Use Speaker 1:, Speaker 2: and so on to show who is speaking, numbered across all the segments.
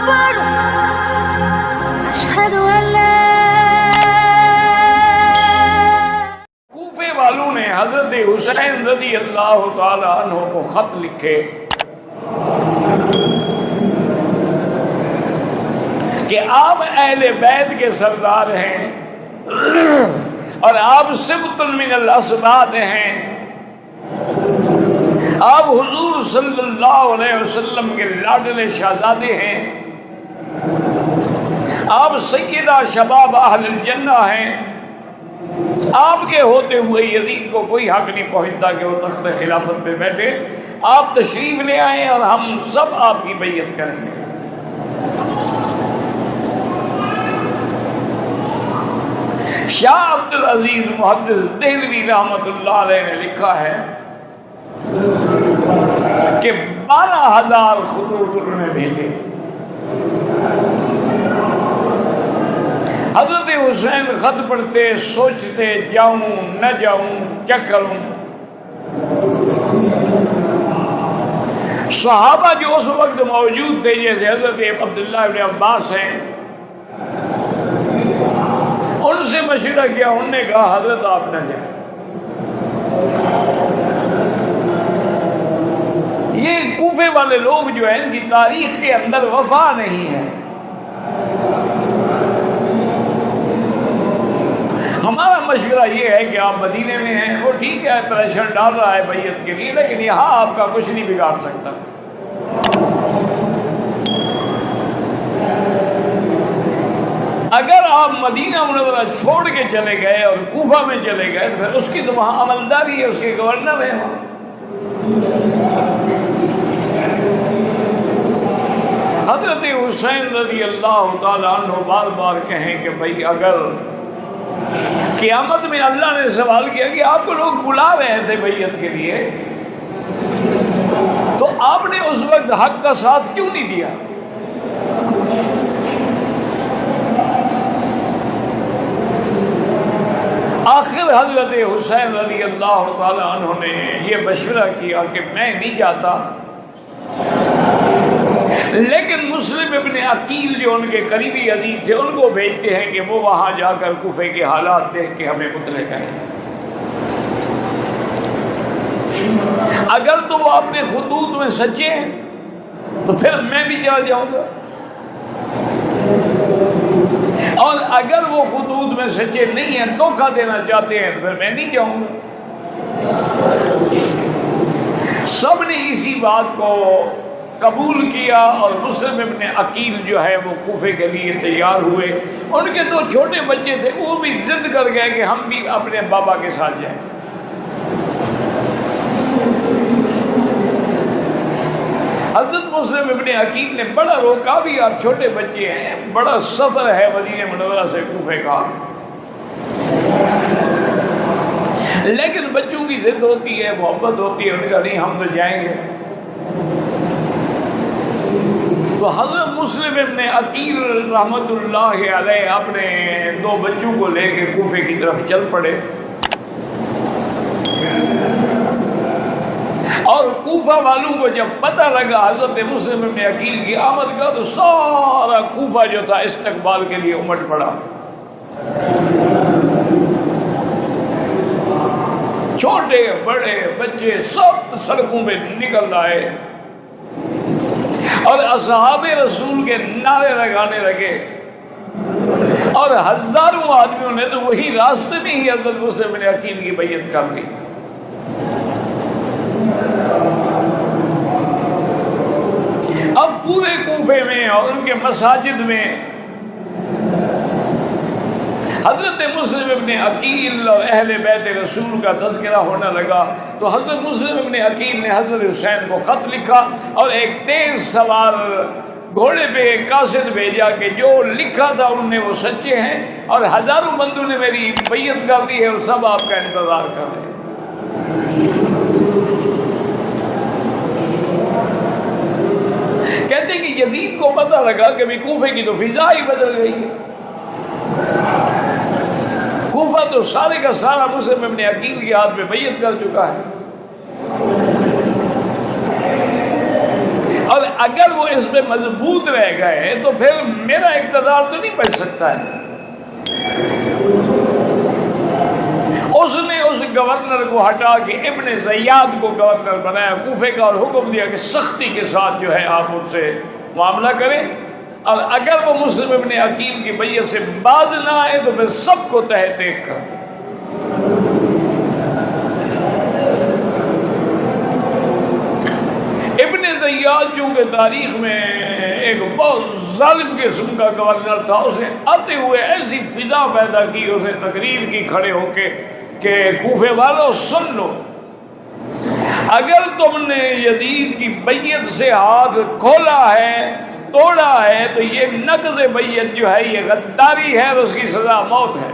Speaker 1: أكبر أشهد أن لا
Speaker 2: کوفے والوں نے حضرت حسین رضی اللہ تعالی عنہ کو خط لکھے کہ آپ اہل بیت کے سردار ہیں اور آپ سبط من الاسباط ہیں، آپ حضور صلی اللہ علیہ وسلم کے لاڈلے شہزادے ہیں، آپ سیدہ شباب اہل الجنہ ہیں، آپ کے ہوتے ہوئے یزید کو کوئی حق نہیں پہنچتا کہ وہ تخت خلافت پہ بیٹھے، آپ تشریف لے آئیں اور ہم سب آپ کی بیعت کریں گے۔ شاہ عبد العزیز محدث دہلوی رحمۃ اللہ علیہ نے لکھا ہے کہ 12,000 خطوط انہوں نے بھیجے۔ حضرت حسین خط پڑھتے، سوچتے جاؤں نہ جاؤں کیا کروں۔ صحابہ جو اس وقت موجود تھے جیسے حضرت عبداللہ ابن عباس ہیں، ان سے مشورہ کیا، انہوں نے کہا حضرت آپ نہ جائیں۔ یہ کوفے والے لوگ جو ہیں ان کی تاریخ کے اندر وفا نہیں ہے۔ ہمارا مشورہ یہ ہے کہ آپ مدینے میں ہیں، وہ ٹھیک ہے پریشر ڈال رہا ہے بیعت کے لیے، لیکن یہاں آپ کا کچھ نہیں بگاڑ سکتا۔ اگر آپ مدینہ منورہ چھوڑ کے چلے گئے اور کوفہ میں چلے گئے تو پھر اس کی تو وہاں عملداری ہے، اس کے گورنر ہیں وہاں۔ حضرت حسین رضی اللہ تعالیٰ عنہ بار بار کہیں کہ بھائی اگر قیامت میں اللہ نے سوال کیا کہ آپ کو لوگ بلا رہے تھے بیعت کے لیے، تو آپ نے اس وقت حق کا ساتھ کیوں نہیں دیا؟ آخر حضرت حسین رضی اللہ تعالیٰ عنہ نے یہ مشورہ کیا کہ میں نہیں جاتا، لیکن مسلم ابن عقیل جو ان کے قریبی عزیز تھے ان کو بھیجتے ہیں کہ وہ وہاں جا کر کوفے کے حالات دیکھ کے ہمیں مطلع کریں۔ اگر تو وہ اپنے خطوط میں سچے ہیں تو پھر میں بھی چلا جاؤں گا، اور اگر وہ خطوط میں سچے نہیں ہیں، دھوکہ دینا چاہتے ہیں، تو پھر میں نہیں جاؤں گا۔ سب نے اسی بات کو قبول کیا اور مسلم ابن عقیل جو ہے وہ کوفے کے لیے تیار ہوئے۔ ان کے 2 چھوٹے بچے تھے، وہ بھی ضد کر گئے کہ ہم بھی اپنے بابا کے ساتھ جائیں۔ حضرت مسلم ابن عقیل نے بڑا روکا، بھی آپ چھوٹے بچے ہیں، بڑا سفر ہے مدینہ منورہ سے کوفے کا، لیکن بچوں کی ضد ہوتی ہے، محبت ہوتی ہے، ان کا نہیں ہم تو جائیں گے۔ تو حضرت مسلم ابن عقیل رحمت اللہ علیہ اپنے 2 بچوں کو لے کے کوفے کی طرف چل پڑے، اور کوفہ والوں کو جب پتہ لگا حضرت مسلم ابن عقیل کی آمد کا تو سارا کوفہ جو تھا استقبال کے لیے امٹ پڑا۔ چھوٹے بڑے بچے سب سڑکوں پہ نکل آئے اور اصحاب رسول کے نعرے لگانے لگے، اور ہزاروں آدمیوں نے تو وہی راستے میں ہی حضرت مسلم بن عقیل کی بیعت کر لی۔ اب پورے کوفے میں اور ان کے مساجد میں حضرت مسلم ابن عقیل اور اہل بیت رسول کا تذکرہ ہونے لگا، تو حضرت مسلم ابن عقیل نے حضرت حسین کو خط لکھا اور ایک تیز سوار گھوڑے پہ ایک قاصد بھیجا کہ جو لکھا تھا ان نے وہ سچے ہیں، اور ہزاروں بندوں نے میری بیعت کر دی ہے اور سب آپ کا انتظار کر رہے ہیں۔ کہتے ہیں کہ یزید کو پتہ لگا کہ بھی کوفے کی تو فضا ہی بدل گئی ہے، کوفہ تو سارے کا سارا مسلم ابن عقیل کے ہاتھ میں بیعت کر چکا ہے، اور اگر وہ اس میں مضبوط رہ گئے تو پھر میرا اقتدار تو نہیں بچ سکتا ہے۔ اس نے اس گورنر کو ہٹا کے ابن زیاد کو گورنر بنایا کوفے کا، اور حکم دیا کہ سختی کے ساتھ جو ہے آپ ان سے معاملہ کریں، اور اگر وہ مسلم ابن عقیل کی بیعت سے باز نہ آئے تو پھر سب کو تہہ ٹیک کر دیں۔ ابن زیاد جو کہ تاریخ میں ایک بہت ظالم قسم کا گورنر تھا، اس نے آتے ہوئے ایسی فضا پیدا کی، اس نے تقریر کی کھڑے ہو کے کہ کوفے والوں سن لو، اگر تم نے یزید کی بیعت سے ہاتھ کھولا ہے، توڑا ہے، تو یہ نقض بیعت جو ہے یہ غداری ہے اور اس کی سزا موت ہے۔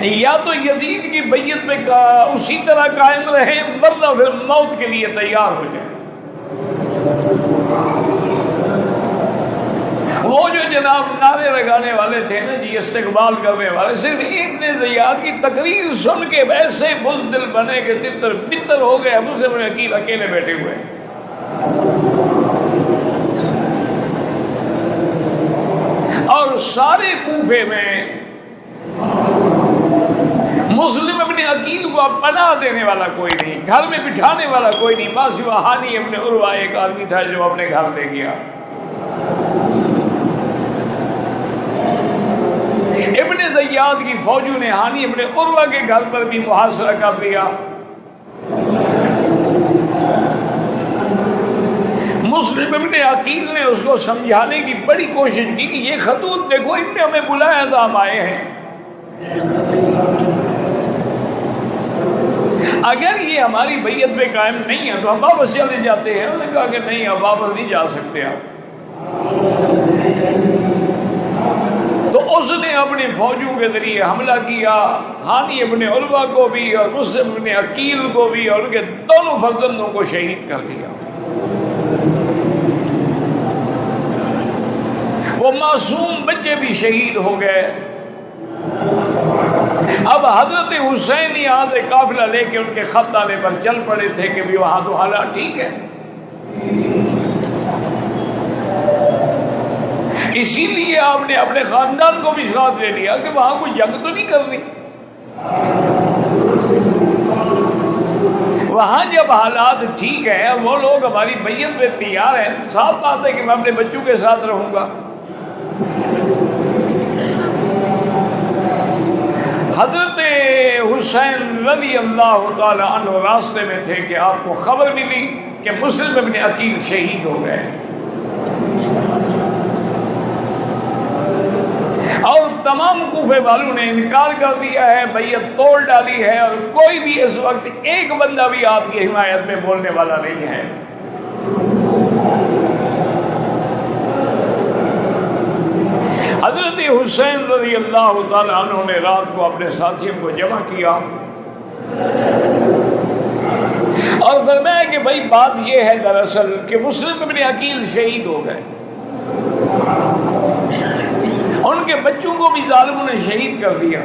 Speaker 2: یا تو یزید کی بیعت پہ اسی طرح قائم رہے، ورنہ پھر موت کے لیے تیار ہو جائے۔ وہ جو جناب نعرے لگانے والے تھے نا جی، استقبال کرنے والے، صرف ابن زیاد کی تقریر سن کے ایسے بزدل بنے کہ تتر بتر ہو گئے، مسلم ابن عقیل اکیلے بیٹھے ہوئے۔ اور سارے کوفے میں مسلم ابن عقیل کو اب پناہ دینے والا کوئی نہیں، گھر میں بٹھانے والا کوئی نہیں، ماں سوا ہانی ابن عروہ ایک آدمی تھا جو اپنے گھر لے گیا۔ ابن زیاد کی فوجوں نے ہانی ابن عروہ کے گھر پر بھی محاصرہ کر دیا۔ مسلم ابن عقیل نے اس کو سمجھانے کی بڑی کوشش کی کہ یہ خطوط دیکھو، ان نے ہمیں بلایا تھا، ہم آئے ہیں، اگر یہ ہماری بیعت پہ قائم نہیں ہے تو ہم واپس چلے جاتے ہیں۔ انہوں نے کہا کہ نہیں، اب واپس نہیں جا سکتے آپ۔ تو اس نے اپنی فوجوں کے ذریعے حملہ کیا، ہانی ابن عروہ کو بھی اور مسلم ابن عقیل کو بھی، اور ان کے دونوں فرزندوں کو شہید کر دیا۔ وہ معصوم بچے بھی شہید ہو گئے۔ اب حضرت حسین یہاں سے قافلہ لے کے ان کے خط آنے پر چل پڑے تھے کہ بھی وہاں تو حالات ٹھیک ہے، اسی لیے آپ نے اپنے خاندان کو بھی ساتھ لے لیا کہ وہاں کوئی جنگ تو نہیں کرنی۔ وہاں جب حالات ٹھیک ہیں، وہ لوگ ہماری بیعت پہ تیار ہیں، صاف بات ہے کہ میں اپنے بچوں کے ساتھ رہوں گا۔ حضرت حسین رضی اللہ تعالی عنہ راستے میں تھے کہ آپ کو خبر ملی کہ مسلم ابن عقیل شہید ہو گئے، اور تمام کوفے والوں نے انکار کر دیا ہے، بیعت توڑ ڈالی ہے، اور کوئی بھی اس وقت ایک بندہ بھی آپ کی حمایت میں بولنے والا نہیں ہے۔ حضرت حسین رضی اللہ تعالی عنہ نے رات کو اپنے ساتھیوں کو جمع کیا اور فرمایا کہ بھائی بات یہ ہے دراصل کہ مسلم ابن عقیل شہید ہو گئے، ان کے بچوں کو بھی ظالموں نے شہید کر دیا۔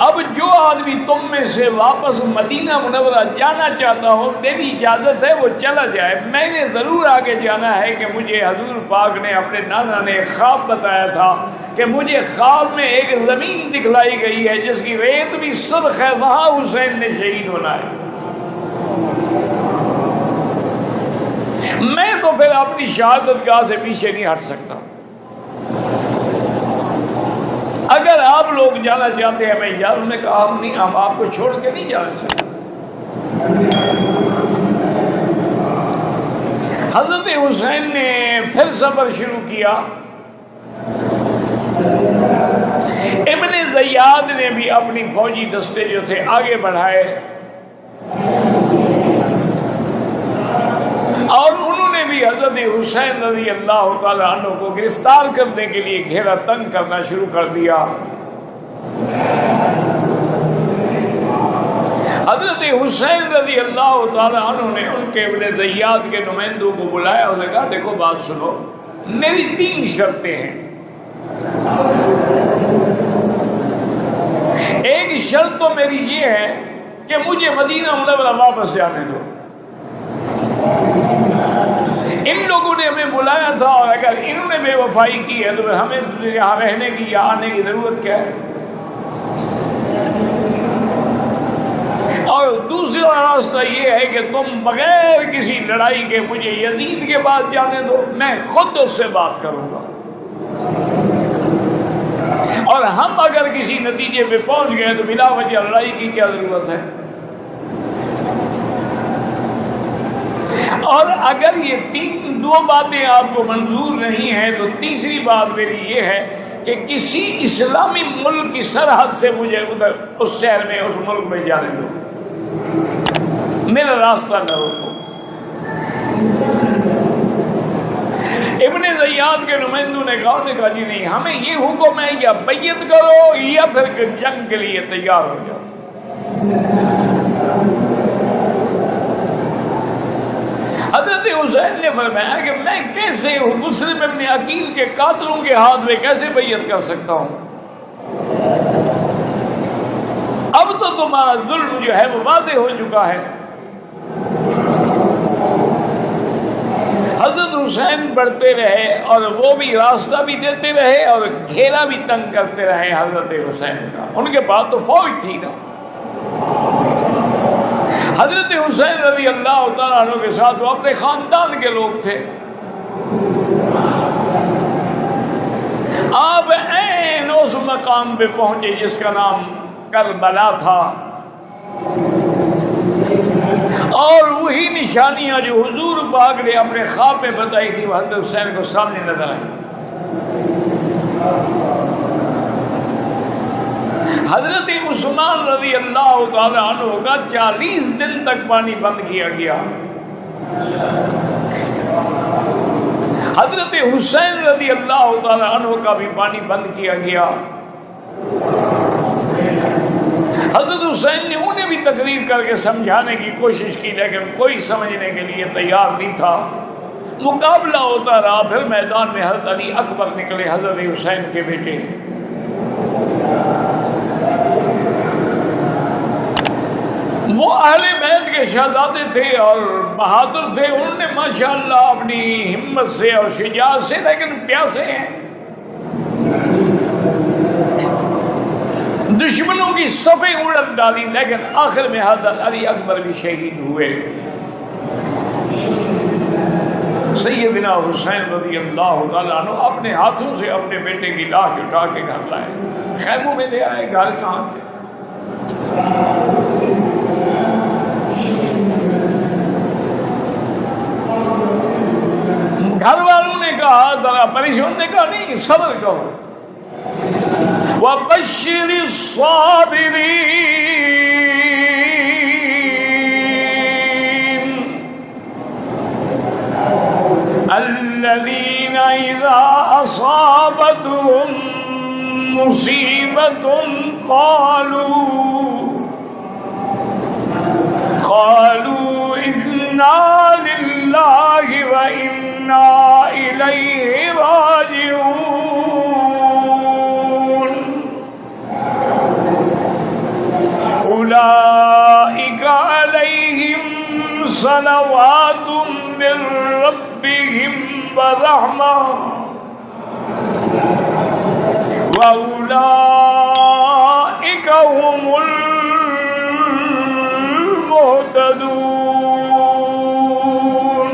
Speaker 2: اب جو آدمی تم میں سے واپس مدینہ منورہ جانا چاہتا ہو، میری اجازت ہے وہ چلا جائے۔ میں نے ضرور آگے جانا ہے کہ مجھے حضور پاک نے اپنے نانا نے ایک خواب بتایا تھا کہ مجھے خواب میں ایک زمین دکھلائی گئی ہے جس کی ریت بھی سرخ ہے، وہاں حسین نے شہید ہونا ہے۔ میں تو پھر اپنی شہادت گاہ سے پیچھے نہیں ہٹ سکتا۔ اگر آپ لوگ جانا چاہتے ہیں میں انہوں نے کہا ہم آپ کو چھوڑ کے نہیں جانا چاہتے۔ حضرت حسین نے پھر سفر شروع کیا۔ ابن زیاد نے بھی اپنی فوجی دستے جو تھے آگے بڑھائے، اور انہوں نے بھی حضرت حسین رضی اللہ تعالی عنہ کو گرفتار کرنے کے لیے گھیرا تنگ کرنا شروع کر دیا۔ حضرت حسین رضی اللہ تعالی عنہ نے ان کے ابن زیاد کے نمائندوں کو بلایا اور کہا دیکھو بات سنو، میری 3 شرطیں ہیں۔ شرط تو میری یہ ہے کہ مجھے مدینہ منورہ واپس جانے دو. ان لوگوں نے ہمیں بلایا تھا اور اگر انہوں نے بے وفائی کی ہے تو پھر ہمیں یہاں رہنے کی یا آنے کی ضرورت کیا ہے؟ اور دوسرا راستہ یہ ہے کہ تم بغیر کسی لڑائی کے مجھے یزید کے پاس جانے دو، میں خود اس سے بات کروں گا، اور ہم اگر کسی نتیجے پہ پہنچ گئے تو بلا وجہ لڑائی کی کیا ضرورت ہے. اور اگر یہ دو باتیں آپ کو منظور نہیں ہیں تو تیسری بات میری یہ ہے کہ کسی اسلامی ملک کی سرحد سے مجھے ادھر اس شہر میں اس ملک میں جانے دو، میرا راستہ نہ روکو. ابن زیاد کے نمائندوں نے کہا جی نہیں، ہمیں یہ حکم ہے یا بیعت کرو یا پھر جنگ کے لیے تیار ہو جاؤ. حضرت حسین نے فرمایا کہ میں کیسے مسلم ابن عقیل کے قاتلوں کے ہاتھ میں کیسے بیعت کر سکتا ہوں؟ اب تو تمہارا ظلم جو ہے وہ واضح ہو چکا ہے. حضرت حسین بڑھتے رہے اور وہ بھی راستہ بھی دیتے رہے اور گھیرا بھی تنگ کرتے رہے حضرت حسین کا. ان کے پاس تو فوج تھی نا. حضرت حسین رضی اللہ تعالیٰ عنہ کے ساتھ وہ اپنے خاندان کے لوگ تھے. آپ عین اس مقام پہ پہنچے جس کا نام کربلا تھا، اور وہی نشانیاں جو حضور پاک نے اپنے خواب میں بتائی تھی وہ حضرت حسین کو سامنے نظر آئی. حضرت عثمان رضی اللہ تعالیٰ عنہ کا 40 دن تک پانی بند کیا گیا. حضرت حسین رضی اللہ تعالیٰ عنہ کا بھی پانی بند کیا گیا. حضرت حسین نے انہیں بھی تقریر کر کے سمجھانے کی کوشش کی لیکن کوئی سمجھنے کے لیے تیار نہیں تھا. مقابلہ ہوتا رہا. پھر میدان میں حضرت علی اکبر نکلے، حضرت حسین کے بیٹے. وہ اہل بیت کے شہزادے تھے اور بہادر تھے. انہوں نے ماشاءاللہ اپنی ہمت سے اور شجاعت سے، لیکن پیاسے ہیں. دشمنوں کی صفیں اڑت ڈالی لیکن آخر میں حضرت علی اکبر بھی شہید ہوئے. سیدنا حسین رضی اللہ تعالیٰ عنہ اپنے ہاتھوں سے اپنے بیٹے کی لاش اٹھا کے گھر لائے. خیموں میں لے آئے. گھر کہاں تھے؟ گھر والوں نے کہا، ذرا پریشان نے کہا نہیں صبر کرو. وَبَشِّرِ الصَّابِرِينَ الَّذِينَ إِذَا أَصَابَتْهُم مُّصِيبَةٌ قَالُوا إِنَّا لِلَّهِ وَإِنَّا إِلَيْهِ رَاجِعُونَ. أولئك عليهم صلوات من ربهم ورحمة وأولئك هم المهتدون.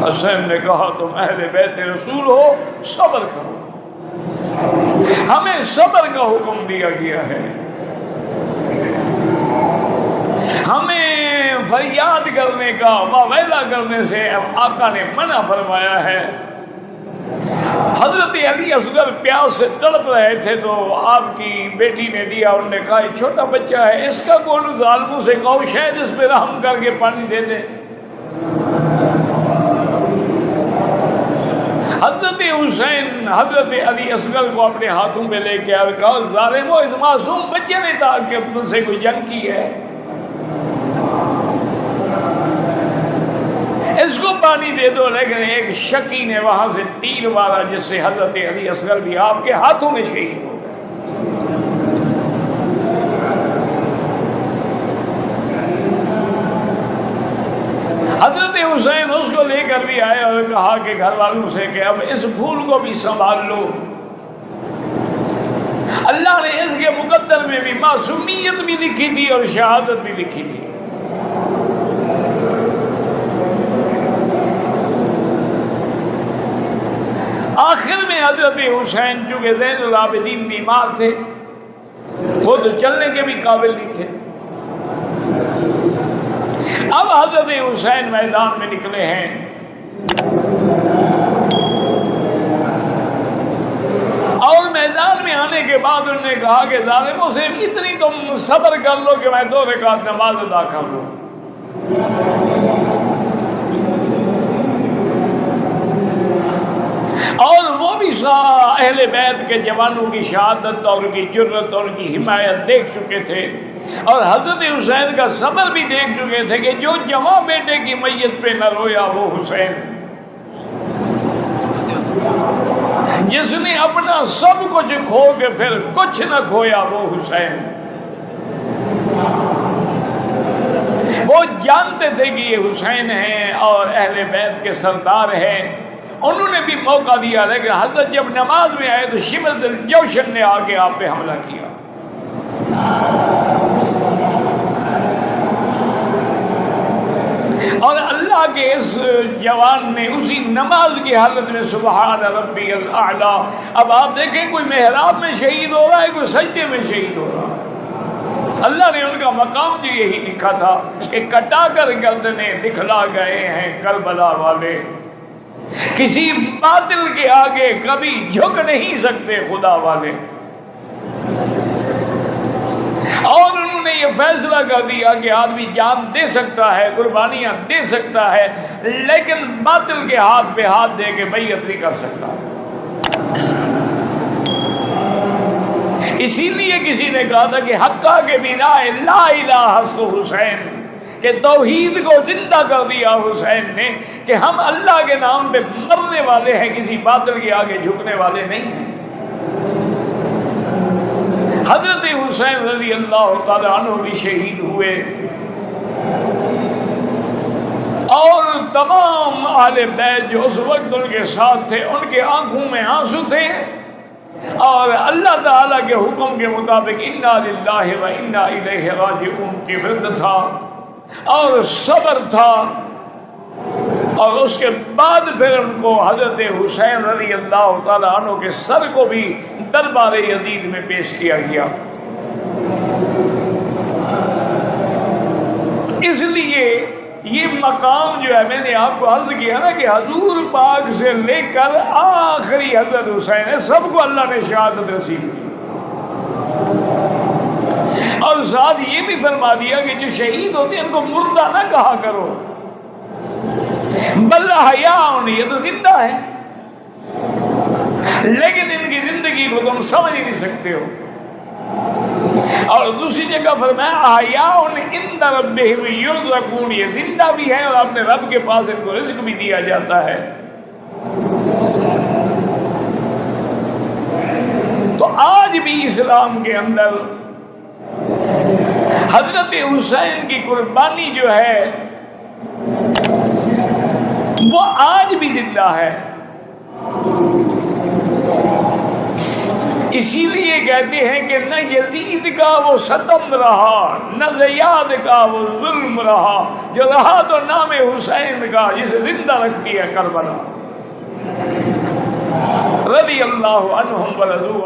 Speaker 2: حسین نے کہا تم اہل بیت رسول ہو، صبر کرو. ہمیں صبر کا حکم دیا گیا ہے. ہمیں فریاد کرنے کا، واویلا کرنے سے آقا نے منع فرمایا ہے. حضرت علی اصغر پیاس سے تڑپ رہے تھے تو آپ کی بیٹی نے دیا. انہوں نے کہا یہ چھوٹا بچہ ہے، اس کا کون ظالموں سے کہو شاید اس پہ رحم کر کے پانی دے دے. حضرت حسین حضرت علی اصغر کو اپنے ہاتھوں میں لے کے آئے. کہا ظالمو، اس معصوم بچے نے کہا کہ تم سے کوئی جنگ کی ہے، اس کو پانی دے دو. لیکن ایک شکی نے وہاں سے تیر مارا جس سے حضرت علی اصغر بھی آپ کے ہاتھوں میں شہید ہو گئے. کہا کہ گھر والوں سے کہ اب اس پھول کو بھی سنبھال لو. اللہ نے اس کے مقدر میں بھی معصومیت بھی لکھی تھی اور شہادت بھی لکھی تھی. آخر میں حضرت حسین چونکہ زین العابدین بیمار تھے، خود چلنے کے بھی قابل نہیں تھے، اب حضرت حسین میدان میں نکلے ہیں. اور میدان میں آنے کے بعد انہوں نے کہا کہ ظالموں سے اتنی تم صبر کر لو کہ میں 2 رکعت نماز ادا کر لوں. اور وہ بھی اہل بیت کے جوانوں کی شہادت اور ان کی جرت اور ان کی حمایت دیکھ چکے تھے، اور حضرت حسین کا صبر بھی دیکھ چکے تھے کہ جو جوان بیٹے کی میت پہ نہ رویا وہ حسین، جس نے اپنا سب کچھ کھو کے پھر کچھ نہ کھویا وہ حسین. وہ جانتے تھے کہ یہ حسین ہیں اور اہل بیت کے سردار ہیں. انہوں نے بھی موقع دیا، لیکن حضرت جب نماز میں آئے تو شمر الجوشن نے آ کے آپ پہ حملہ کیا. اور اللہ کے اس جوان نے اسی نماز کی حالت میں سبحان ربی الاعلیٰ، اب آپ دیکھیں کوئی محراب میں شہید ہو رہا ہے، کوئی سجدے میں شہید ہو رہا ہے. اللہ نے ان کا مقام جو یہی لکھا تھا کہ کٹا کر گردنیں دکھلا گئے ہیں کربلا والے، کسی باطل کے آگے کبھی جھک نہیں سکتے خدا والے. اور انہوں نے یہ فیصلہ کر دیا کہ آدمی جان دے سکتا ہے، قربانیاں دے سکتا ہے، لیکن باطل کے ہاتھ پہ ہاتھ دے کے بیعت نہیں کر سکتا. اسی لیے کسی نے کہا تھا کہ حقہ کے بنا لا الہ سو حسین، کہ توحید کو زندہ کر دیا حسین نے کہ ہم اللہ کے نام پہ مرنے والے ہیں، کسی باطل کے آگے جھکنے والے نہیں ہیں. حضرت حسین رضی اللہ تعالی عنہ بھی شہید ہوئے، اور تمام اہل بیت جو اس وقت ان کے ساتھ تھے ان کے آنکھوں میں آنسو تھے، اور اللہ تعالیٰ کے حکم کے مطابق انا للہ و انا الیہ راجعون کی ورد تھا اور صبر تھا. اور اس کے بعد پھر ان کو حضرت حسین رضی اللہ تعالیٰ عنہ کے سر کو بھی دربار یزید میں پیش کیا گیا. اس لیے یہ مقام جو ہے، میں نے آپ کو عرض کیا نا کہ حضور پاک سے لے کر آخری حضرت حسین ہے، سب کو اللہ نے شہادت نصیب کی. اور ساتھ یہ بھی فرما دیا کہ جو شہید ہوتے ہیں ان کو مردہ نہ کہا کرو، بل احیاء، یہ تو زندہ ہے، لیکن ان کی زندگی کو تم سمجھ نہیں سکتے ہو. اور دوسری جگہ فرمایا احیاء عند ربہم یرزقون، یہ زندہ بھی ہے اور اپنے رب کے پاس ان کو رزق بھی دیا جاتا ہے. تو آج بھی اسلام کے اندر حضرت حسین کی قربانی جو ہے وہ آج بھی زندہ ہے. اسی لیے کہتے ہیں کہ نہ یزید کا وہ ستم رہا، نہ زیاد کا وہ ظلم رہا، جو رہا تو نام حسین کا جسے زندہ رکھتی ہے کربلا. رضی اللہ عنہم ورضوا